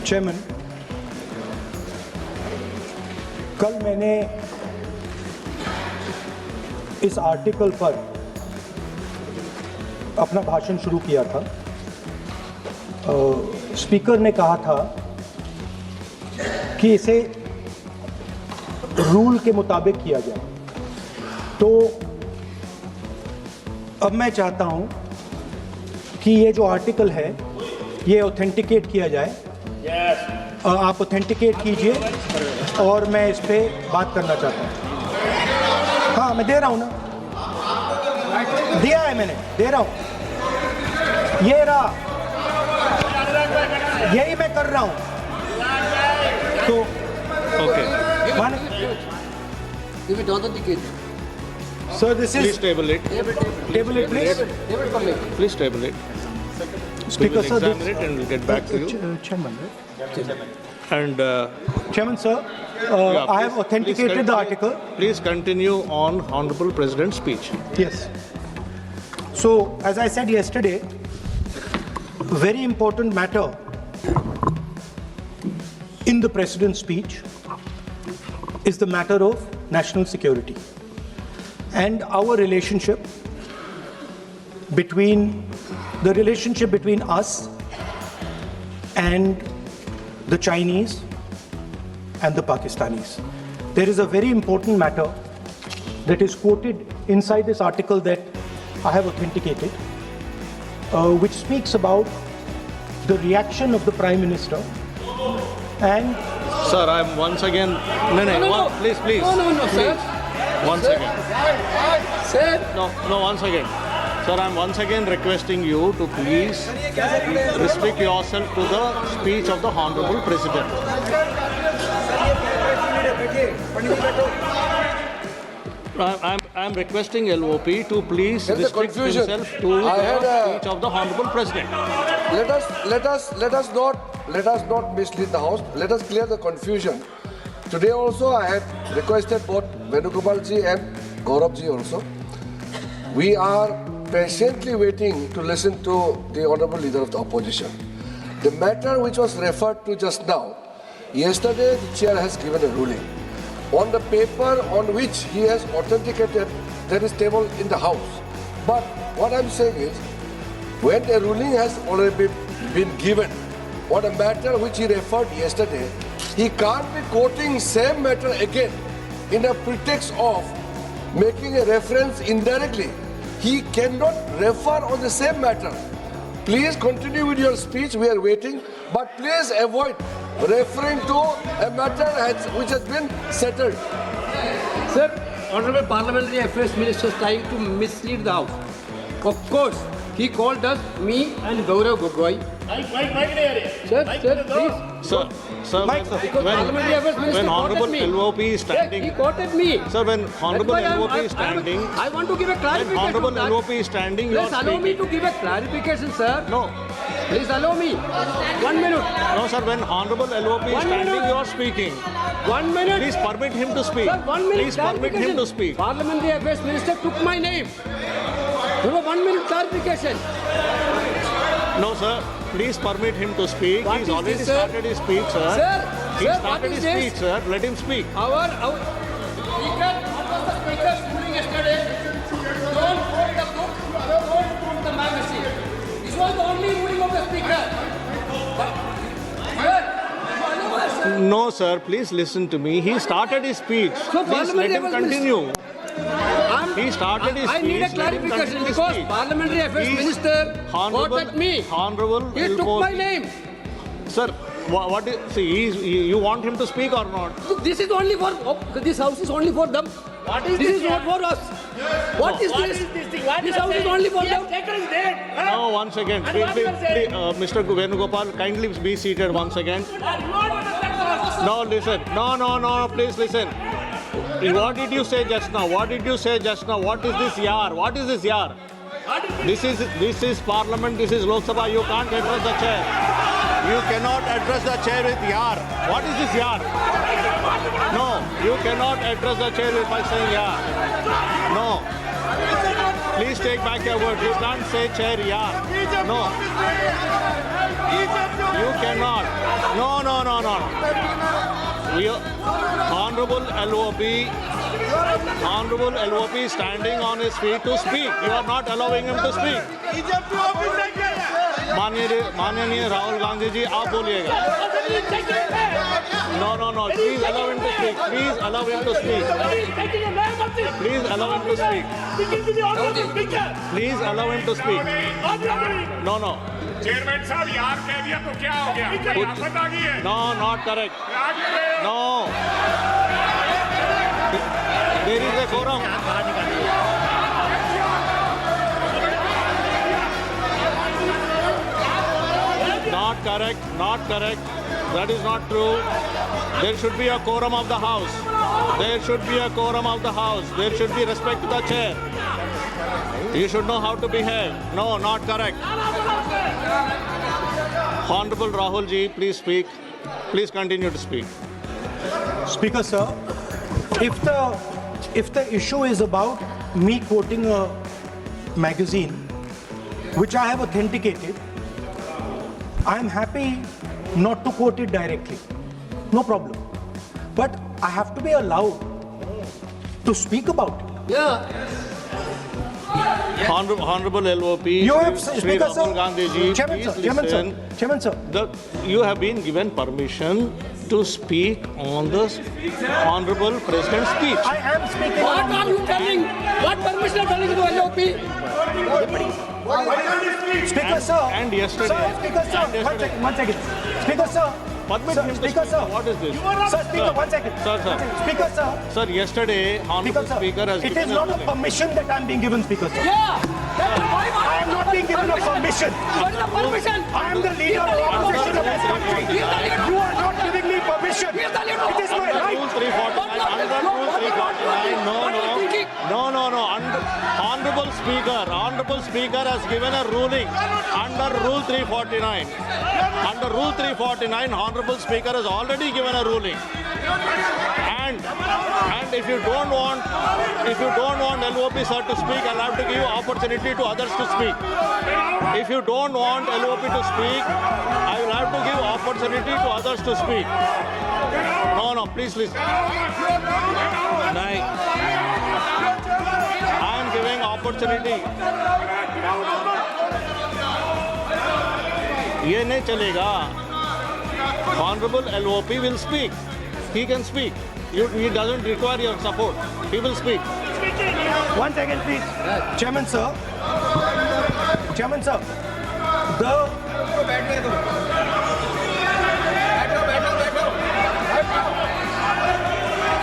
Chairman, कल मैंने इस आर्टिकल पर अपना भाषण शुरू किया था। स्पीकर ने कहा था कि इसे रूल के मुताबिक किया जाए, तो अब मैं चाहता हूं कि ये जो आर्टिकल है ये ऑथेंटिकेट किया जाए। आप ऑथेंटिकेट कीजिए और मैं इस पे बात करना चाहता हूँ। हाँ, मैं दे रहा हूँ ना, दिया है मैंने, दे रहा हूँ, ये रहा, यही मैं कर रहा हूँ। तो Okay. Give it authenticate. Sir this Please is table it. Table it please. Please table it. We speaker will sir, examine it and we'll get back to you. Chairman And sir, yeah, I have please authenticated the article. Please continue on Honorable President's speech. Yes. So, as I said yesterday, very important matter in the President's speech is the matter of national security and our relationship between us and the Chinese and the Pakistanis. There is a very important matter that is quoted inside this article that I have authenticated, which speaks about the reaction of the Prime Minister and Sir, I'm once again. No, please. No, sir. Once again. Sir. No, once again. Sir, I'm once again requesting you to please restrict yourself to the speech of the Honorable President. I'm requesting LOP to please There's a restrict confusion. himself to I had the a- speech of the Honorable President. Let us not mislead the House. Let us clear the confusion. Today also I had requested both Venugopal ji and Gaurav ji also. We are patiently waiting to listen to the Honorable Leader of the Opposition. The matter which was referred to just now, yesterday the Chair has given a ruling. On the paper on which he has authenticated, there is table in the House. But what I'm saying is, when a ruling has already been given on a matter which he referred yesterday, he can't be quoting same matter again in a pretext of making a reference indirectly. He cannot refer on the same matter. Please continue with your speech, we are waiting, but please avoid referring to a matter which has been settled. Sir, Honorable Parliamentary Affairs Minister is trying to mislead the House. Of course, he called us, me and Gaurav Gogoi. Sir, please. Sir, Because Parliamentary Affairs Minister when quoted Honorable me. LOP is Yes, standing. he quoted me. Sir, when Honorable That's why LOP is standing. I want to give a When clarification. Honorable on that. LOP is standing, you are Please allow me speaking. to give a clarification, sir. No, Please allow me. 1 minute. no, sir. When Honorable LOP is 1 standing, minute. you are speaking. 1 minute. Please permit him to speak. Sir, 1 minute Please permit him to speak. Parliamentary Affairs Minister took my name. You know, 1 minute clarification. No, sir. Please permit him to speak. What He's is already this, sir? started his speech, sir. Sir, He sir, what started is his this? speech, sir. Let him speak. Our speaker, what was the speaker's ruling yesterday? Don't quote the book, don't quote the magazine. This was the only ruling of the speaker. But, sir, No, sir. Please listen to me. He started his speech. So Please let Parliamentary him Affairs continue. He started his I speech. need a let him clarification continue his because speech. Parliamentary Affairs He's Minister Honorable, quoted me. Honorable He took LOP. my name. Sir, what is, see, you want him to speak or not? So this is only for, this house is only for them. This is not for us. What is this? This house is only for them. No, once again. Please, Mr. Venugopal, kindly be seated once again. No, listen. No, please listen. What did you say just now? What is this yar? What is this yar? This is Parliament. This is Lok Sabha. You can't address the chair. You cannot address the chair with yar. What is this yar? No, you cannot address the chair by saying yar. No. Please take back your word. You can't say chair yar. No. You cannot. No. no. Honorable LOP is standing on his feet to speak. You are not allowing him to speak. माननीय राहुल गांधी जी, आप बोलिएगा. No. Please allow him to speak. Please allow him to speak. Please allow him to speak. Please allow him to speak. No. Chairman साहब यार कह दिया तो क्या हो गया? कोई आफत आ गई है? No, not correct. No. There is a quorum. Not correct. That is not true. There should be a quorum of the house. There should be a quorum of the house. There should be respect to the chair. You should know how to behave. No, not correct. Honorable Rahul ji, please speak. Please continue to speak. Speaker, sir, if the issue is about me quoting a magazine, which I have authenticated, I am happy not to quote it directly. No problem. But I have to be allowed to speak about it. Honorable LOP, You have, Shri Speaker, Rahul sir. Gandhi ji, Chairman, please sir. Chairman, listen. sir. Chairman, sir. You have been given permission to speak on the Honorable President's speech. I am speaking. What are you telling? What permission are telling to LOP? Speaker, sir. and yesterday- Sir, Speaker, sir. and yesterday- One second. Speaker, sir. Permit Sir, him to Speaker, speak. sir. What is this? Sir, Speaker, Sir. 1 second. Sir. Speaker, sir. Sir, yesterday, Speaker, Honorable sir. Speaker has It is given not a ruling. permission that I am being given, Speaker, sir. I am not being given a permission. What is the permission? I am the leader of opposition of this country. He is the leader. You are not giving me permission. He is the leader. It is my Under right. Rule 349, under Rule 349, no. Honorable Speaker has given a ruling under Rule 349. Under Rule 349, Honorable Speaker has already given a ruling. And if you don't want LOP sir to speak, I'll have to give opportunity to others to speak. If you don't want LOP to speak, I will have to give opportunity to others to speak. No, please listen. I am giving opportunity. ये नहीं चलेगा. Honorable LOP will speak. He can speak. He doesn't require your support. He will speak. 1 second, please. Chairman, sir. Chairman, sir.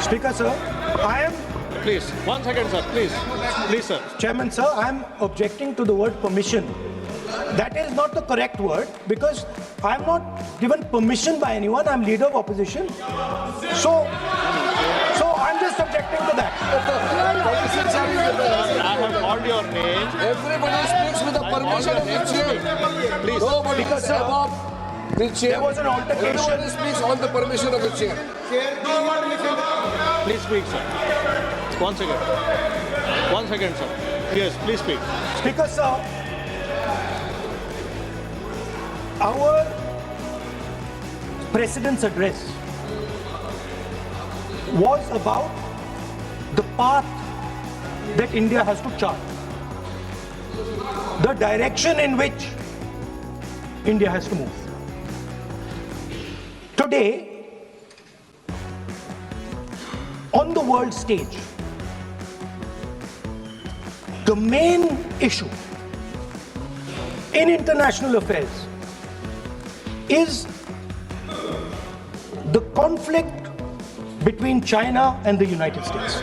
Speaker, sir. I am, Please, 1 second, sir. Please, sir. Chairman, sir, I am objecting to the word permission. That is not the correct word because I am not given permission by anyone. I am leader of opposition. So I'm just objecting to that. I have called your name. Everybody speaks with the permission of the chair. Please. Nobody Because, is sir, above the chair. there was an altercation. Everybody speaks on the permission of the chair. Please speak, sir. 1 second. 1 second, sir. Yes, please speak. Speaker, sir, our President's address was about the path that India has to chart, the direction in which India has to move. Today, on the world stage, the main issue in international affairs is the conflict between China and the United States.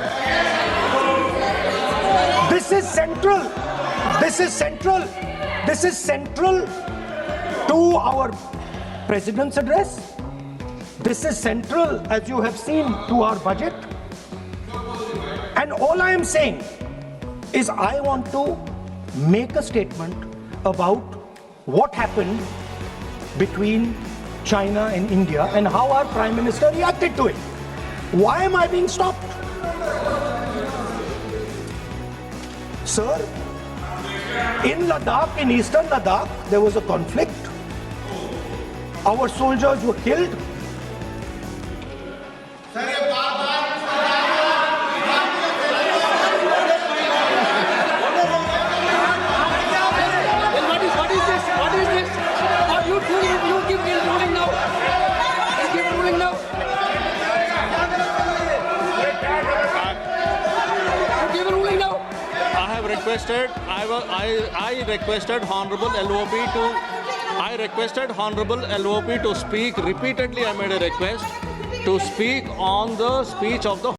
This is central. This is central. This is central to our President's address. This is central, as you have seen, to our budget. And all I am saying is I want to make a statement about what happened between China and India and how our Prime Minister reacted to it. Why am I being stopped? Sir, in Ladakh, in eastern Ladakh, there was a conflict. Our soldiers were killed. requested Honorable LOP to speak repeatedly. I made a request to speak on the speech of the